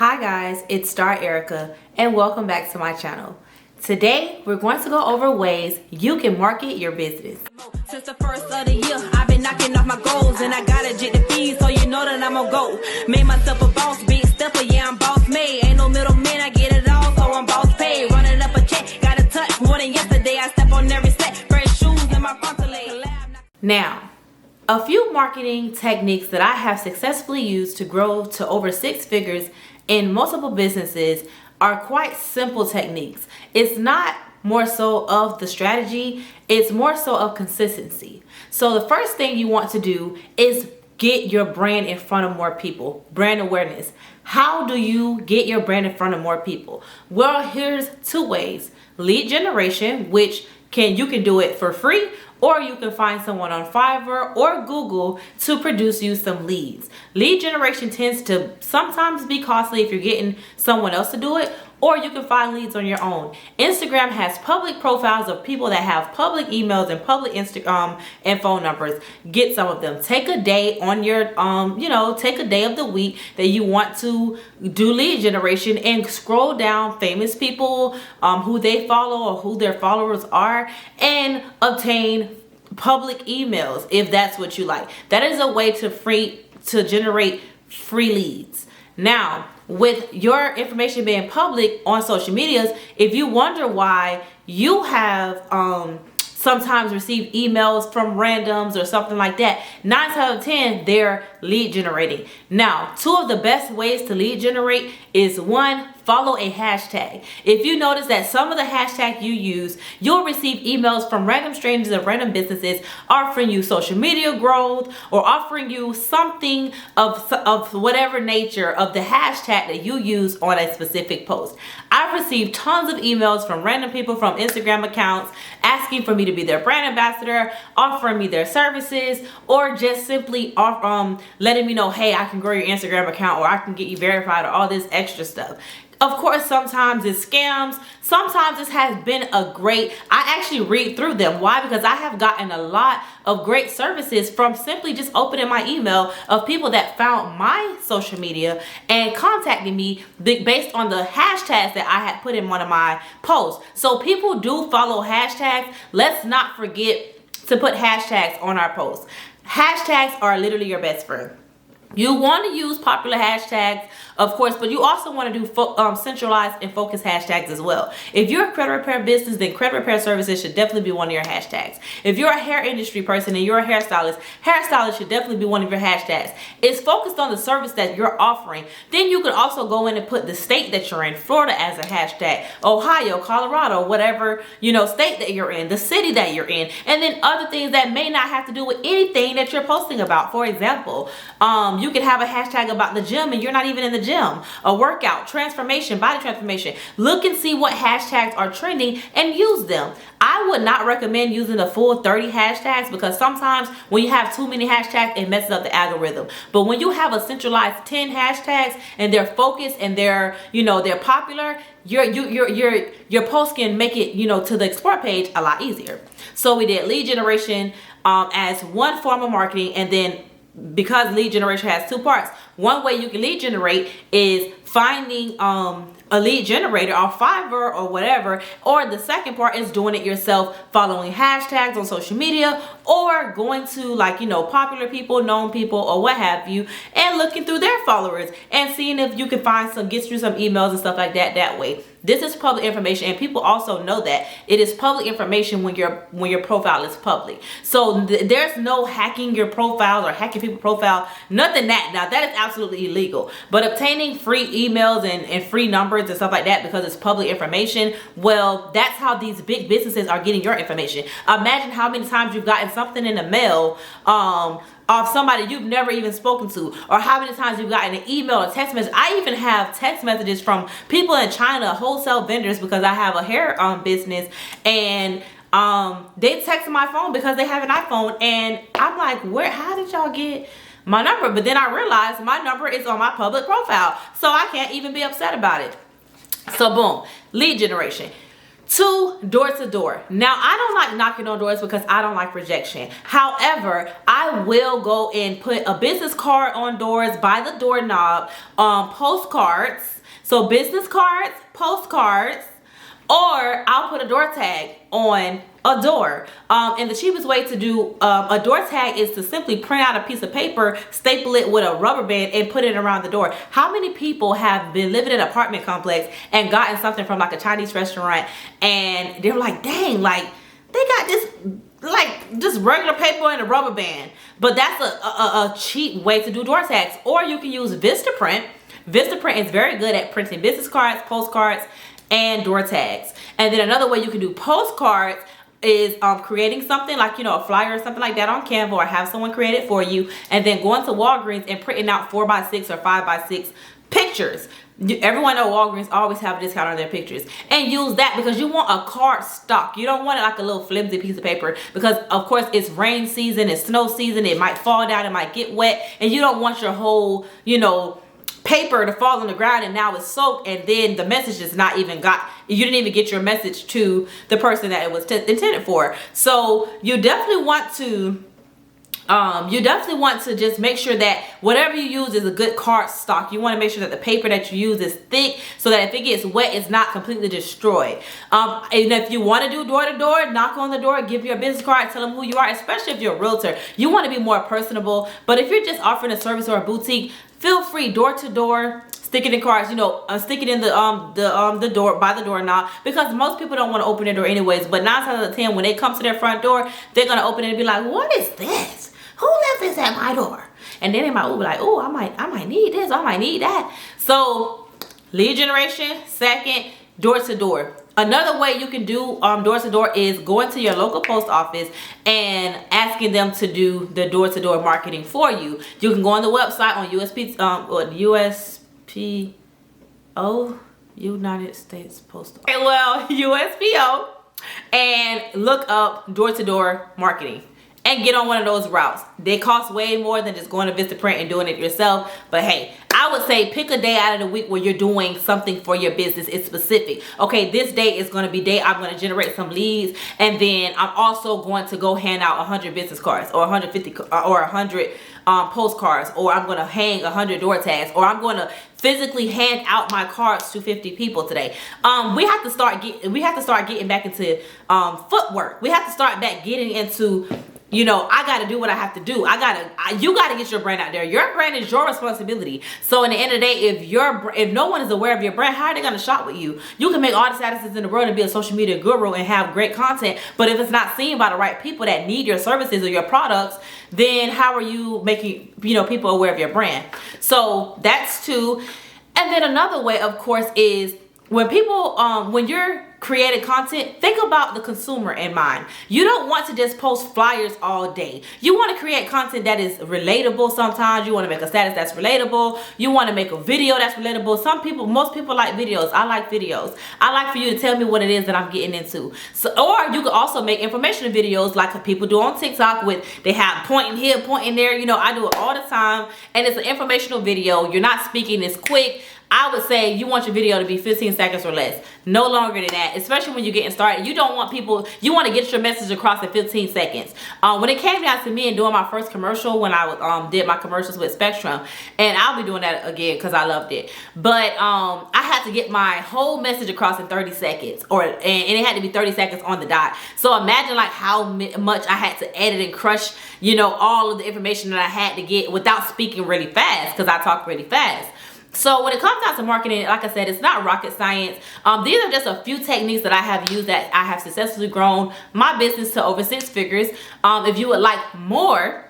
Hi guys, it's Ericka and welcome back to my channel. Today we're going to go over ways you can market your business. Since the first of the year, I've been knocking off my goals and I gotta get the fees, so you know that I'm a go. Made myself a boss, big stepper, yeah, I'm boss made. Ain't no middleman, I get it all, so I'm boss paid. Running up a check, got a touch more than yesterday. I step on every set, fresh shoes in my frontal. Now, a few marketing techniques that I have successfully used to grow to over 6 figures in multiple businesses are quite simple techniques. It's not more so of the strategy, it's more so of consistency. So the first thing you want to do is get your brand in front of more people. Brand awareness. How do you get your brand in front of more people? Well, here's 2 ways. Lead generation, which you can do it for free, or you can find someone on Fiverr or Google to produce you some leads. Lead generation tends to sometimes be costly if you're getting someone else to do it, or you can find leads on your own. Instagram has public profiles of people that have public emails and public Instagram and phone numbers. Get some of them. Take a day on your, take a day of the week that you want to do lead generation and scroll down famous people, who they follow or who their followers are, and obtain public emails if that's what you like. That is a way to generate free leads. Now, with your information being public on social medias, if you wonder why you have sometimes receive emails from randoms or something like that, 9 out of 10 they're lead generating. Now, 2 of the best ways to lead generate is 1, follow a hashtag. If you notice that some of the hashtags you use, you'll receive emails from random strangers and random businesses offering you social media growth or offering you something of whatever nature of the hashtag that you use on a specific post. I've received tons of emails from random people from Instagram accounts asking for me to be their brand ambassador, offering me their services, or just simply letting me know, hey, I can grow your Instagram account, or I can get you verified, or all this extra stuff. Of course, sometimes it's scams. Sometimes this has been I actually read through them. Why? Because I have gotten a lot of great services from simply just opening my email of people that found my social media and contacted me based on the hashtags that I had put in one of my posts. So people do follow hashtags. Let's not forget to put hashtags on our posts. Hashtags are literally your best friend. You want to use popular hashtags, of course, but you also want to do centralized and focused hashtags as well. If you're a credit repair business, then credit repair services should definitely be one of your hashtags. If you're a hair industry person and you're a hairstylist should definitely be one of your hashtags. It's focused on the service that you're offering. Then you can also go in and put the state that you're in, Florida as a hashtag, Ohio, Colorado, whatever, state that you're in, the city that you're in, and then other things that may not have to do with anything that you're posting about. For example, you could have a hashtag about the gym and you're not even in the gym. A workout, transformation, body transformation. Look and see what hashtags are trending and use them. I would not recommend using the full 30 hashtags because sometimes when you have too many hashtags, it messes up the algorithm. But when you have a centralized 10 hashtags and they're focused and they're popular, your post can make it, to the explore page a lot easier. So we did lead generation as one form of marketing, and then because lead generation has 2 parts, one way you can lead generate is finding a lead generator on Fiverr or whatever, or the second part is doing it yourself, following hashtags on social media, or going to popular people, known people, or what have you, and looking through their followers and seeing if you can get through some emails and stuff like that way. This is public information, and people also know that it is public information when your profile is public. So there's no hacking your profile or hacking people's profile, nothing that. Now that is absolutely illegal. But obtaining free emails and free numbers and stuff like that because it's public information, well, that's how these big businesses are getting your information. Imagine how many times you've gotten something in the mail of somebody you've never even spoken to, or how many times you've gotten an email or text message. I even have text messages from people in China, wholesale vendors, because I have a hair business, and they text my phone because they have an iPhone, and I'm like, how did y'all get my number? But then I realized my number is on my public profile, so I can't even be upset about it. So boom, lead generation. 2, door to door. Now, I don't like knocking on doors because I don't like rejection. However, I will go and put a business card on doors by the doorknob, postcards. So business cards, postcards, or I'll put a door tag on a door. And the cheapest way to do a door tag is to simply print out a piece of paper, staple it with a rubber band, and put it around the door. How many people have been living in an apartment complex and gotten something from like a Chinese restaurant and they're like, dang, like they got this like just regular paper and a rubber band? But that's a cheap way to do door tags. Or you can use Vistaprint. Vistaprint is very good at printing business cards, postcards, and door tags. And then another way you can do postcards is creating something like, you know, a flyer or something like that on Canva, or have someone create it for you, and then going to Walgreens and printing out 4x6 or 5x6 pictures. Everyone knows Walgreens always have a discount on their pictures, and use that because you want a card stock. You don't want it like a little flimsy piece of paper, because of course it's rain season, it's snow season, it might fall down, it might get wet, and you don't want your whole, you know, paper to fall on the ground and now it's soaked, and then the message is not even you didn't even get your message to the person that it was intended for. So you definitely want to just make sure that whatever you use is a good card stock. You want to make sure that the paper that you use is thick, so that if it gets wet, it's not completely destroyed. And if you want to do door to door, knock on the door, give your business card, tell them who you are, especially if you're a realtor. You want to be more personable. But if you're just offering a service or a boutique, feel free, door to door, stick it in cards, you know, stick it in the door by the doorknob, because most people don't want to open their door anyways. But 9 times out of 10, when they come to their front door, they're gonna open it and be like, what is this? Who left this at my door? And then they might be like, oh, I might need this, I might need that. So lead generation, second, door to door. Another way you can do door to door is going to your local post office and asking them to do the door to door marketing for you. You can go on the website on USPO, United States Postal. Okay, well, USPO, and look up door to door marketing and get on one of those routes. They cost way more than just going to Vistaprint and doing it yourself. But hey, I would say pick a day out of the week where you're doing something for your business. It's specific. Okay, this day is going to be day I'm going to generate some leads, and then I'm also going to go hand out 100 business cards, or 150 or 100 postcards, or I'm going to hang 100 door tags, or I'm going to physically hand out my cards to 50 people today. We have to start getting back into footwork. We have to start back getting into, you know, I got to do what I have to do. You got to get your brand out there. Your brand is your responsibility. So in the end of the day, if no one is aware of your brand, how are they going to shop with you? You can make all the statuses in the world and be a social media guru and have great content, but if it's not seen by the right people that need your services or your products, then how are you making, you know, people aware of your brand? So that's 2. And then another way, of course, is when people, when you're creating content, think about the consumer in mind. You don't want to just post flyers all day. You want to create content that is relatable. Sometimes you want to make a status that's relatable. You want to make a video that's relatable. Most people like videos. I like videos. I like for you to tell me what it is that I'm getting into. So, or you could also make informational videos like people do on TikTok, they have pointing here, pointing there. You know, I do it all the time, and it's an informational video. You're not speaking, it's quick. I would say you want your video to be 15 seconds or less. No longer than that, especially when you're getting started. You don't want people, you want to get your message across in 15 seconds. When it came down to me and doing my first commercial, when I did my commercials with Spectrum, and I'll be doing that again because I loved it. But I had to get my whole message across in 30 seconds, and it had to be 30 seconds on the dot. So imagine like how much I had to edit and crush, you know, all of the information that I had to get without speaking really fast, because I talk really fast. So when it comes down to marketing, like I said, it's not rocket science. These are just a few techniques that I have used that I have successfully grown my business to over 6 figures. If you would like more,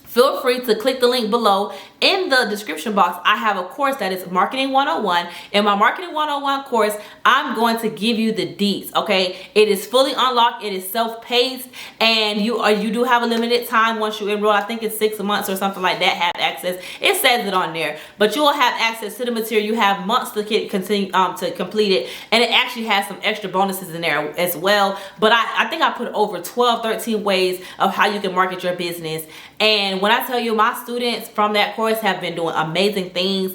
feel free to click the link below. In the description box, I have a course that is Marketing 101. In my Marketing 101 course, I'm going to give you the deets, okay? It is fully unlocked. It is self-paced, and you do have a limited time once you enroll. I think it's 6 months or something like that, have access. It says it on there, but you will have access to the material. You have months to to complete it, and it actually has some extra bonuses in there as well. But I think I put over 12, 13 ways of how you can market your business. And when I tell you, my students from that course, course have been doing amazing things.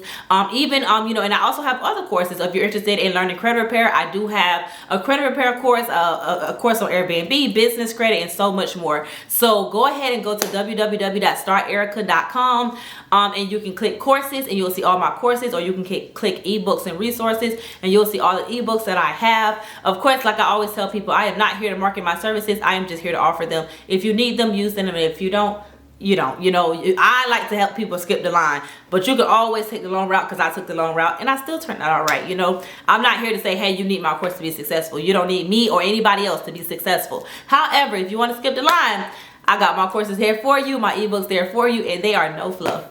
Even you know, and I also have other courses. If you're interested in learning credit repair, I do have a credit repair course, a course on Airbnb, business credit, and so much more. So go ahead and go to www.startericka.com, and you can click courses and you'll see all my courses, or you can click ebooks and resources and you'll see all the ebooks that I have. Of course, like I always tell people, I am not here to market my services. I am just here to offer them. If you need them, use them, and if you don't, you don't. You know, I like to help people skip the line, but you can always take the long route, because I took the long route and I still turned out all right. You know, I'm not here to say, hey, you need my course to be successful. You don't need me or anybody else to be successful. However, if you want to skip the line, I got my courses here for you, my ebooks there for you, and they are no fluff.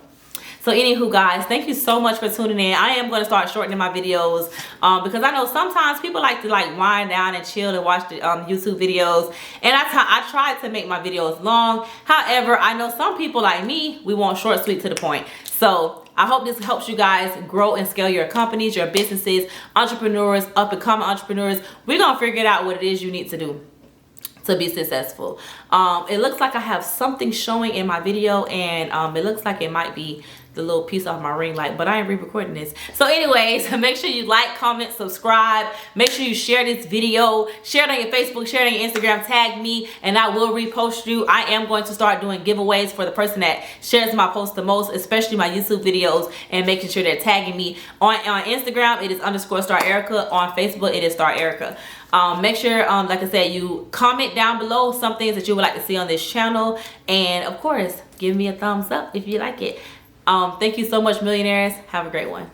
So anywho, guys, thank you so much for tuning in. I am going to start shortening my videos because I know sometimes people like to wind down and chill and watch the YouTube videos, and I try to make my videos long. However, I know some people like me, we want short, sweet, to the point. So I hope this helps you guys grow and scale your companies, your businesses, entrepreneurs, up and coming entrepreneurs. We're going to figure out what it is you need to do to be successful. It looks like I have something showing in my video, and it looks like it might be the little piece off my ring light, but I ain't re-recording this. So anyways, make sure you like, comment, subscribe. Make sure you share this video, share it on your Facebook, share it on your Instagram, tag me, and I will repost you. I am going to start doing giveaways for the person that shares my post the most, especially my YouTube videos, and making sure they're tagging me. On Instagram, it is _StarEricka. On Facebook, it is StarEricka. Make sure, like I said, you comment down below some things that you would like to see on this channel, and of course, give me a thumbs up if you like it. Thank you so much, millionaires. Have a great one.